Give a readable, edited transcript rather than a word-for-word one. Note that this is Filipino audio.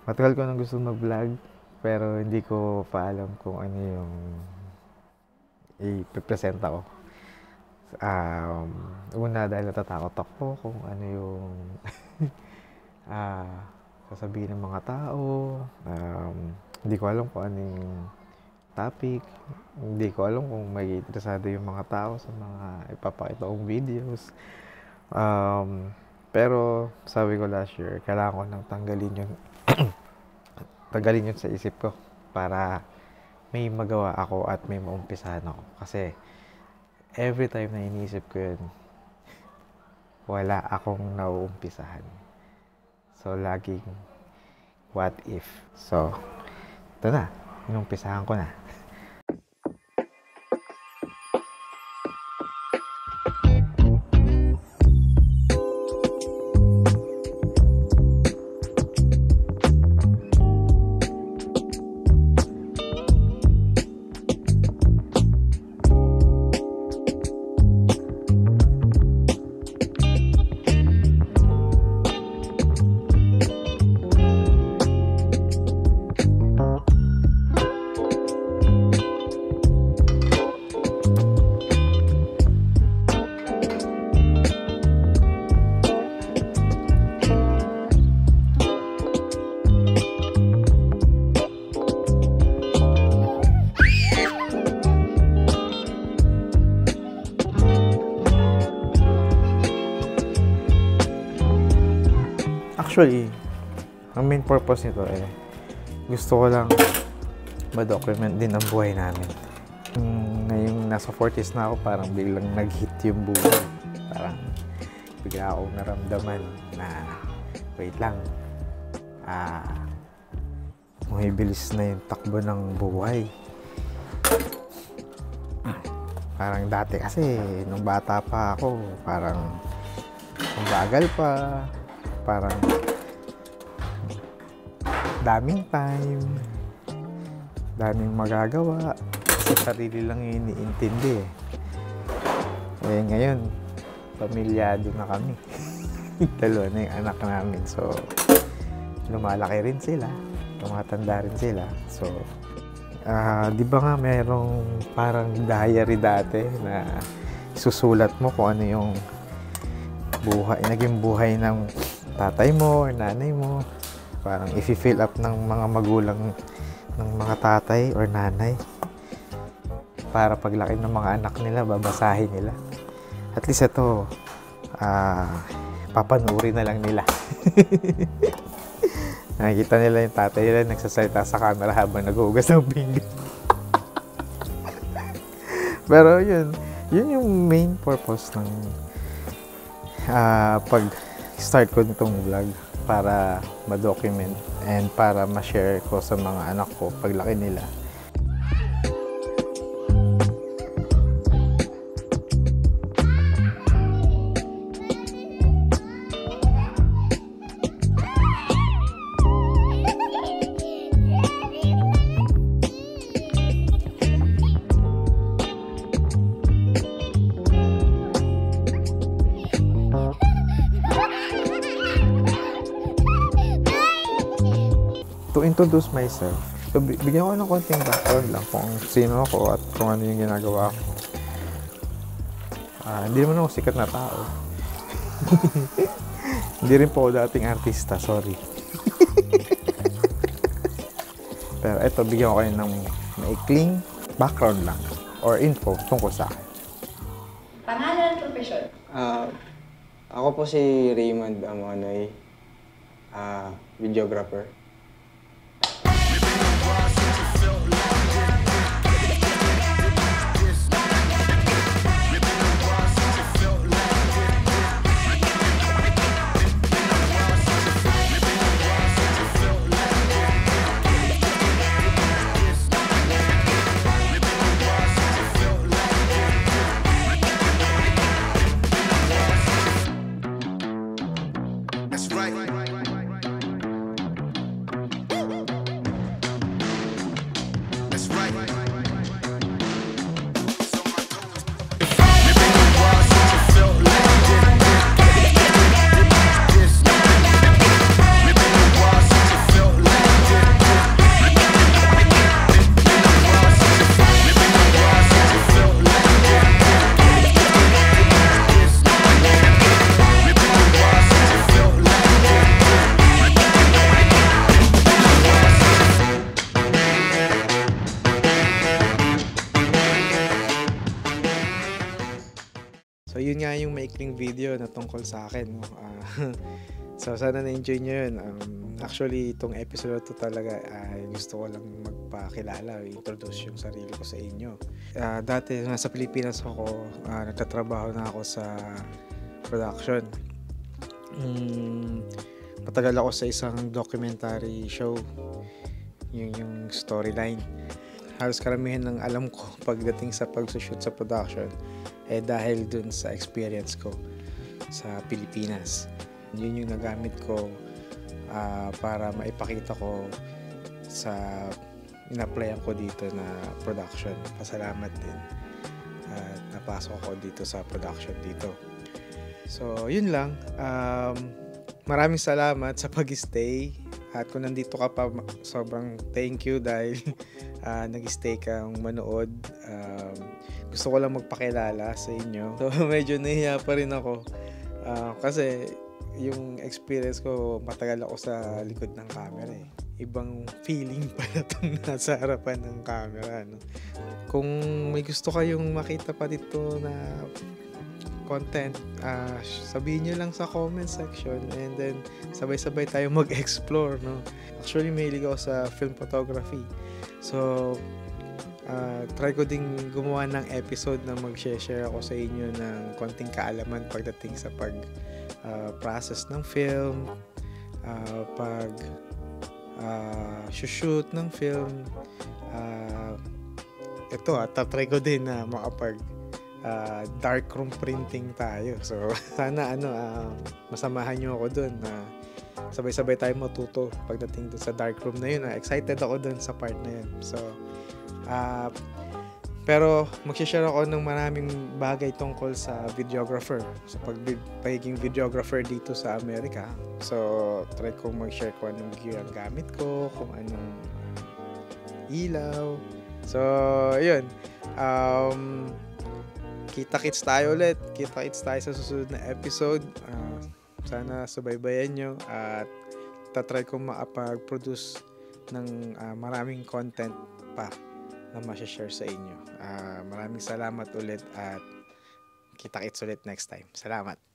Matagal ko nang gusto mag-vlog, pero hindi ko pa alam kung ano yung i-present ako. Um, Una dahil natatakot ako kung ano yung ah, sasabihin ng mga tao. Hindi ko alam kung ano yung topic. Hindi ko alam kung may interesado yung mga tao sa mga ipapakita kong videos. Pero sabi ko last year, kailangan ko nang tanggalin yun sa isip ko para may magawa ako at may maumpisahan ako. Kasi every time na iniisip ko yun, wala akong nauumpisahan. So, laging what if. So, ito na. Inumpisahan ko na. Actually, ang main purpose nito gusto ko lang ma-document din ang buhay namin. Ngayong nasa 40s na ako, parang biglang nag-hit yung buhay. Parang bigla akong naramdaman na wait lang, bumibilis na yung takbo ng buhay. Parang dati kasi, nung bata pa ako, parang ang bagal pa, parang daming time, daming magagawa, kasi sarili lang yung iniintindi ngayon, pamilyado na kami. Dalawa na yung anak namin. So, lumalaki rin sila, tumatanda rin sila. So, di ba nga mayroong parang diary dati na susulat mo kung ano yung naging buhay ng tatay mo or nanay mo. Parang i-fill up ng mga magulang ng mga tatay or nanay para paglaki ng mga anak nila, babasahin nila. At least ito, papanurin na lang nila. Nakikita nila yung tatay nila nagsasalita sa camera habang naghuhugas ng pinggan. Pero yun yung main purpose ng pag-start ko nitong vlog, para ma-document and para ma-share ko sa mga anak ko paglaki nila. To introduce myself, so bigyan ko ng konting background lang kung sino ako at kung ano yung ginagawa ko. Hindi naman ako sikat na tao. Hindi rin po ako dating artista, sorry. Pero eto, bigyan ko kayo ng maikling background lang or info tungkol sa akin. Pangalan, profesyon? Ako po si Raymond Amonoy, videographer. yun nga yung maikling video na tungkol sa akin, no? So sana na-enjoy nyo yun. Actually, itong episode to talaga gusto ko lang magpakilala, introduce yung sarili ko sa inyo. Dati nasa Pilipinas ako, nagtatrabaho na ako sa production. Matagal ako sa isang documentary show, yung storyline. Halos karamihan ng alam ko pagdating sa pagsushoot sa production dahil dun sa experience ko sa Pilipinas. Yun yung nagamit ko para maipakita ko sa in-applyan ko dito na production. Pasalamat din at napasok ako dito sa production dito. So yun lang, maraming salamat sa pag-stay at kung nandito ka pa, sobrang thank you dahil nag-stay kang manood. Gusto ko lang magpakilala sa inyo. So medyo nahiya pa rin ako kasi yung experience ko, matagal ako sa likod ng camera eh. Ibang feeling pala itong nasa harapan ng camera, no? Kung may gusto kayong makita pa dito na content, sabihin nyo lang sa comment section and then sabay-sabay tayo mag-explore, no? Actually, mahilig ako sa film photography. So, try ko ding gumawa ng episode na mag-share ako sa inyo ng konting kaalaman pagdating sa process ng film, pag shoot ng film. Ito tatry ko din na makapag darkroom printing tayo. So sana masamahan nyo ako dun na sabay-sabay tayo matuto pagdating dun sa darkroom na yun. Excited ako dun sa part na yun. So pero mag-share ako ng maraming bagay tungkol sa videographer, sa pagiging videographer dito sa Amerika. So try kong mag-share ko anong gear ang gamit ko, kung anong ilaw. So yun, kita-kits tayo ulit. Kita-kits tayo sa susunod na episode. Sana subaybayan nyo at tatry kong makapag-produce ng maraming content pa na ma-share sa inyo. Maraming salamat ulit at kita-kits ulit next time. Salamat.